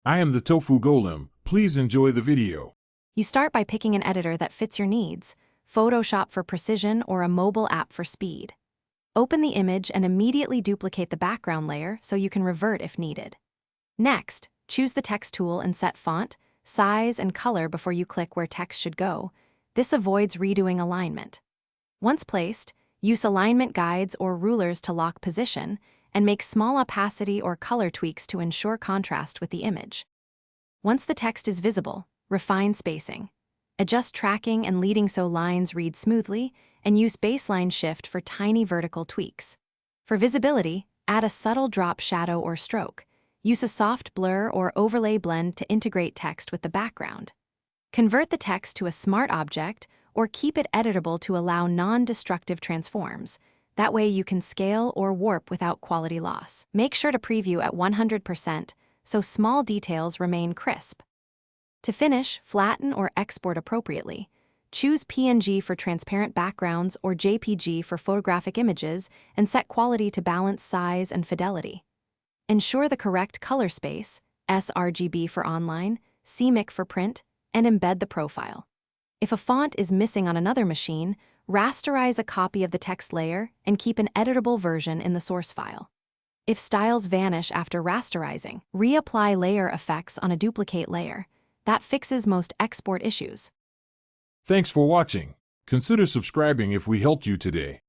I am the Tofu Golem. Please enjoy the video. You start by picking an editor that fits your needs, Photoshop for precision or a mobile app for speed. Open the image and immediately duplicate the background layer so you can revert if needed. Next, choose the text tool and set font, size, and color before you click where text should go. This avoids redoing alignment. Once placed, use alignment guides or rulers to lock position and make small opacity or color tweaks to ensure contrast with the image. Once the text is visible, refine spacing. Adjust tracking and leading so lines read smoothly, and use baseline shift for tiny vertical tweaks. For visibility, add a subtle drop shadow or stroke. Use a soft blur or overlay blend to integrate text with the background. Convert the text to a smart object or keep it editable to allow non-destructive transforms. That way you can scale or warp without quality loss. Make sure to preview at 100% so small details remain crisp. To finish, flatten or export appropriately. Choose PNG for transparent backgrounds or JPG for photographic images and set quality to balance size and fidelity. Ensure the correct color space, sRGB for online, CMYK for print, and embed the profile. If a font is missing on another machine, rasterize a copy of the text layer and keep an editable version in the source file. If styles vanish after rasterizing, reapply layer effects on a duplicate layer. That fixes most export issues. Thanks for watching. Consider subscribing if we helped you today.